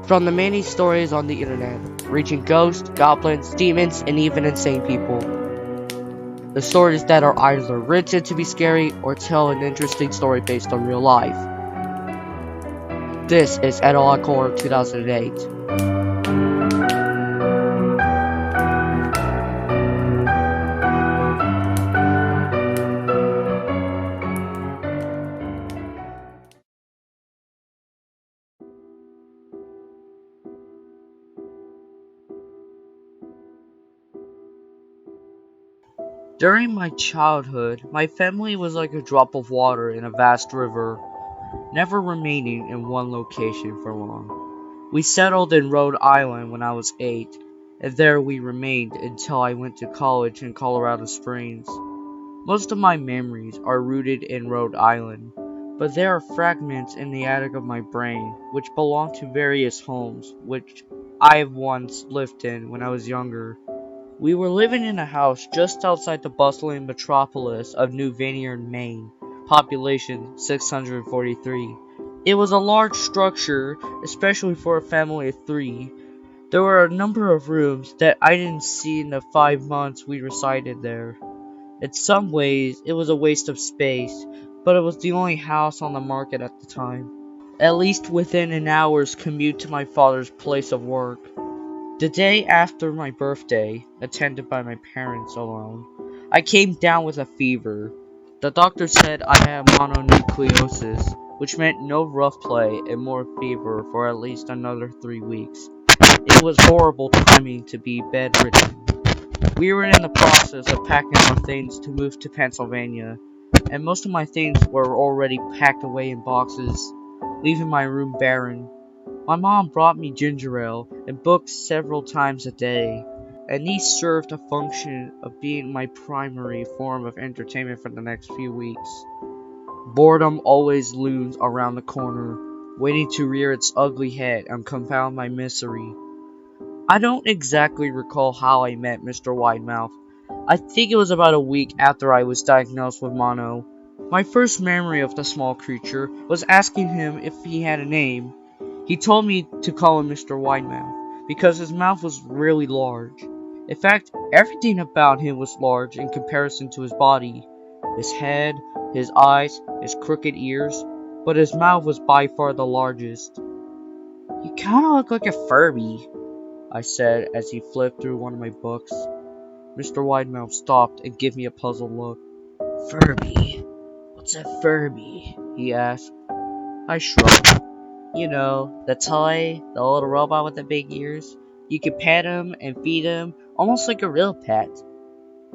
From the many stories on the internet, reaching ghosts, goblins, demons, and even insane people. The stories that are either written to be scary or tell an interesting story based on real life. This is Escalating 2008. During my childhood, my family was like a drop of water in a vast river, never remaining in one location for long. We settled in Rhode Island when I was 8, and there we remained until I went to college in Colorado Springs. Most of my memories are rooted in Rhode Island, but there are fragments in the attic of my brain which belong to various homes which I once lived in when I was younger. We were living in a house just outside the bustling metropolis of New Vineyard, Maine, population 643. It was a large structure, especially for a family of 3. There were a number of rooms that I didn't see in the 5 months we resided there. In some ways, it was a waste of space, but it was the only house on the market at the time, at least within an hour's commute to my father's place of work. The day after my birthday, attended by my parents alone, I came down with a fever. The doctor said I had mononucleosis, which meant no rough play and more fever for at least another 3 weeks. It was horrible timing to be bedridden. We were in the process of packing our things to move to Pennsylvania, and most of my things were already packed away in boxes, leaving my room barren. My mom brought me ginger ale and books several times a day, and these served a function of being my primary form of entertainment for the next few weeks. Boredom always looms around the corner, waiting to rear its ugly head and confound my misery. I don't exactly recall how I met Mr. Widemouth. I think it was about a week after I was diagnosed with mono. My first memory of the small creature was asking him if he had a name. He told me to call him Mr. Widemouth because his mouth was really large. In fact, everything about him was large in comparison to his body. His head, his eyes, his crooked ears, but his mouth was by far the largest. "You kinda look like a Furby," I said as he flipped through one of my books. Mr. Widemouth stopped and gave me a puzzled look. "Furby? What's a Furby?" he asked. I shrugged. "You know, the toy, the little robot with the big ears. You can pet him and feed him, almost like a real pet."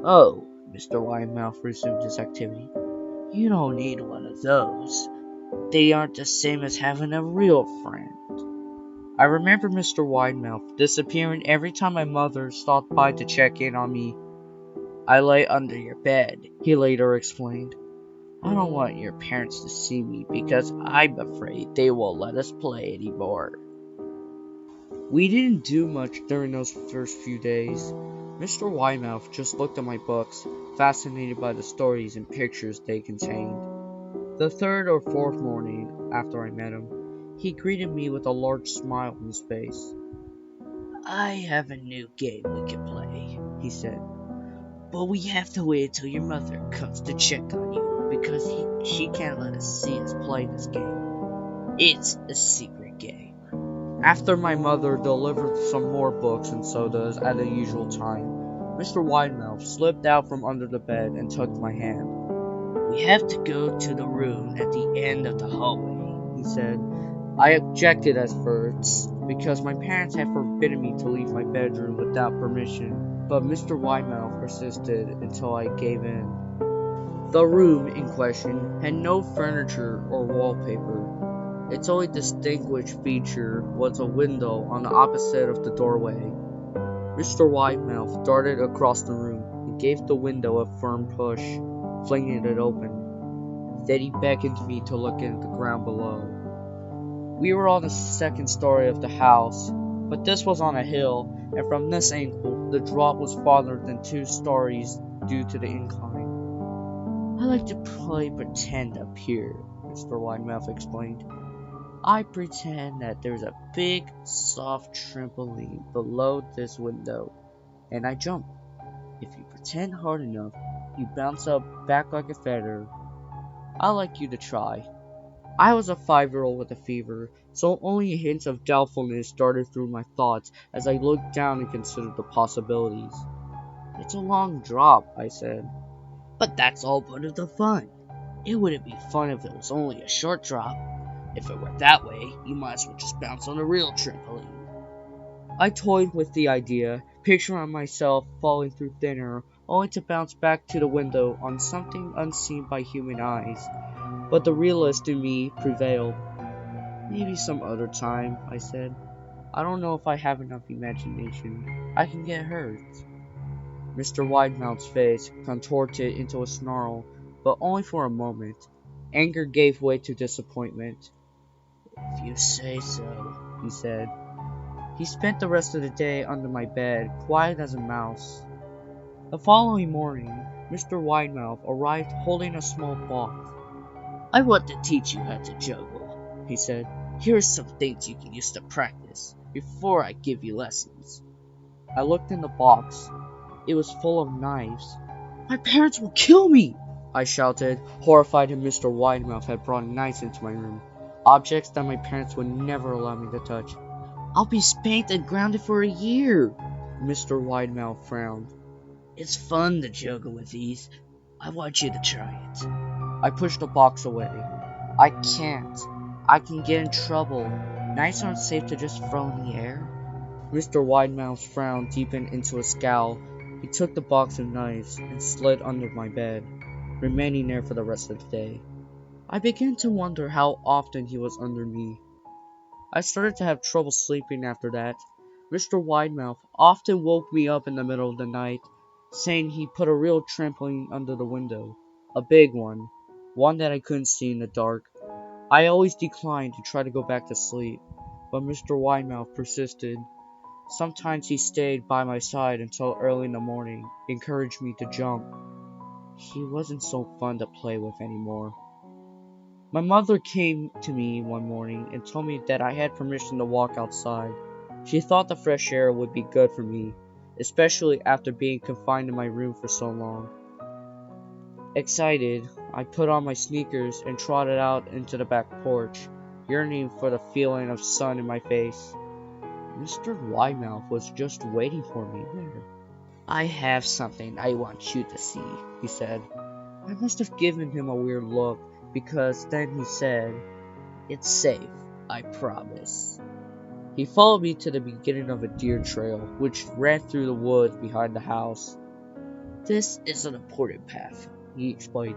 "Oh," Mr. Widemouth resumed his activity. "You don't need one of those. They aren't the same as having a real friend." I remember Mr. Widemouth disappearing every time my mother stopped by to check in on me. "I lay under your bed," he later explained. "I don't want your parents to see me because I'm afraid they won't let us play anymore." We didn't do much during those first few days. Mr. Widemouth just looked at my books, fascinated by the stories and pictures they contained. The 3rd or 4th morning after I met him, he greeted me with a large smile on his face. "I have a new game we can play," he said, "but we have to wait until your mother comes to check on you, because she can't let us see us play this game. It's a secret game." After my mother delivered some more books and sodas at the usual time, Mr. Widemouth slipped out from under the bed and took my hand. "We have to go to the room at the end of the hallway," he said. I objected at first, because my parents had forbidden me to leave my bedroom without permission, but Mr. Widemouth persisted until I gave in. The room in question had no furniture or wallpaper. Its only distinguished feature was a window on the opposite of the doorway. Mr. Widemouth darted across the room and gave the window a firm push, flinging it open. Then he beckoned me to look into the ground below. We were on the 2nd story of the house, but this was on a hill, and from this angle, the drop was farther than 2 stories due to the incline. "I like to play pretend up here," Mr. Widemouth explained. I pretend that there's a big, soft trampoline below this window, and I jump. If you pretend hard enough, you bounce up back like a feather. I'd like you to try. I was a 5-year-old with a fever, so only hints of doubtfulness darted through my thoughts as I looked down and considered the possibilities. It's a long drop, I said. But that's all part of the fun. It wouldn't be fun if it was only a short drop. If it were that way, you might as well just bounce on a real trampoline. I toyed with the idea, picturing myself falling through thin air, only to bounce back to the window on something unseen by human eyes. But the realist in me prevailed. Maybe some other time, I said. I don't know if I have enough imagination. I can get hurt. Mr. Widemouth's face contorted into a snarl, but only for a moment. Anger gave way to disappointment. If you say so, he said. He spent the rest of the day under my bed, quiet as a mouse. The following morning, Mr. Widemouth arrived holding a small box. I want to teach you how to juggle, he said. Here are some things you can use to practice, before I give you lessons. I looked in the box. It was full of knives. My parents will kill me, I shouted, horrified that Mr. Widemouth had brought knives into my room, objects that my parents would never allow me to touch. I'll be spanked and grounded for a year, Mr. Widemouth frowned. It's fun to juggle with these. I want you to try it. I pushed the box away. I can't. I can get in trouble. Knives aren't safe to just throw in the air. Mr. Widemouth's frown deepened into a scowl. He took the box of knives and slid under my bed, remaining there for the rest of the day. I began to wonder how often he was under me. I started to have trouble sleeping after that. Mr. Widemouth often woke me up in the middle of the night, saying he put a real trampoline under the window. A big one that I couldn't see in the dark. I always declined to try to go back to sleep, but Mr. Widemouth persisted. Sometimes he stayed by my side until early in the morning, encouraged me to jump. He wasn't so fun to play with anymore. My mother came to me one morning and told me that I had permission to walk outside. She thought the fresh air would be good for me, especially after being confined in my room for so long. Excited, I put on my sneakers and trotted out into the back porch, yearning for the feeling of sun in my face. Mr. Widemouth was just waiting for me there. I have something I want you to see, he said. I must have given him a weird look, because then he said, It's safe, I promise. He followed me to the beginning of a deer trail, which ran through the woods behind the house. This is an important path, he explained.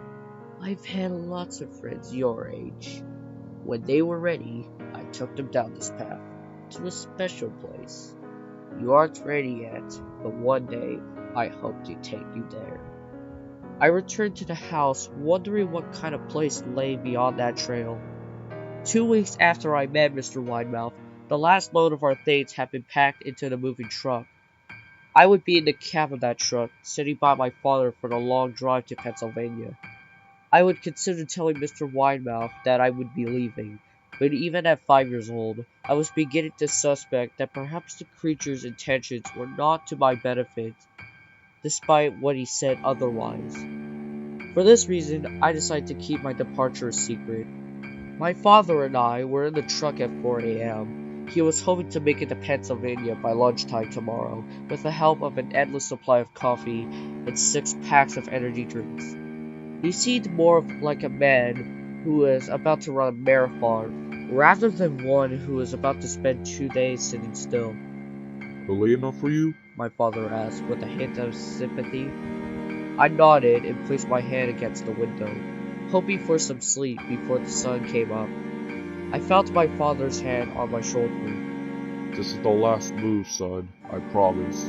I've had lots of friends your age. When they were ready, I took them down this path, to a special place. You aren't ready yet, but one day I hope to take you there. I returned to the house, wondering what kind of place lay beyond that trail. 2 weeks after I met Mr. Widemouth, the last load of our things had been packed into the moving truck. I would be in the cab of that truck, sitting by my father for the long drive to Pennsylvania. I would consider telling Mr. Widemouth that I would be leaving, but even at 5 years old, I was beginning to suspect that perhaps the creature's intentions were not to my benefit, despite what he said otherwise. For this reason, I decided to keep my departure a secret. My father and I were in the truck at 4 a.m. He was hoping to make it to Pennsylvania by lunchtime tomorrow, with the help of an endless supply of coffee and 6 packs of energy drinks. He seemed more like a man who was about to run a marathon, rather than one who was about to spend 2 days sitting still. Early enough for you? My father asked, with a hint of sympathy. I nodded and placed my hand against the window, hoping for some sleep before the sun came up. I felt my father's hand on my shoulder. This is the last move, son, I promise.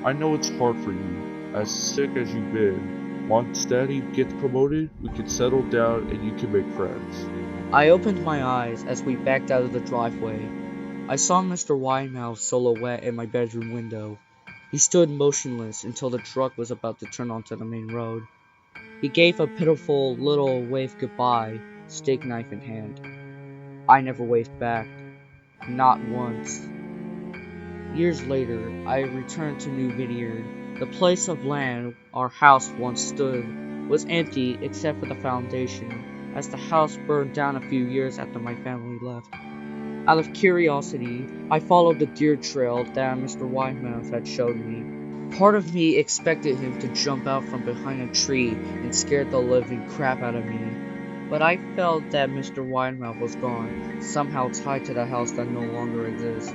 I know it's hard for you, as sick as you've been. Once Daddy gets promoted, we can settle down and you can make friends. I opened my eyes as we backed out of the driveway. I saw Mr. Widemouth's silhouette in my bedroom window. He stood motionless until the truck was about to turn onto the main road. He gave a pitiful little wave goodbye, steak knife in hand. I never waved back. Not once. Years later, I returned to New Vineyard. The place of land our house once stood was empty except for the foundation, as the house burned down a few years after my family left. Out of curiosity, I followed the deer trail that Mr. Widemouth had showed me. Part of me expected him to jump out from behind a tree and scare the living crap out of me. But I felt that Mr. Widemouth was gone, somehow tied to the house that no longer exists.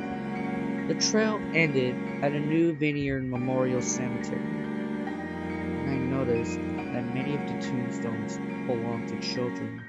The trail ended at a New Vineyard Memorial Cemetery, and I noticed that many of the tombstones belonged to children.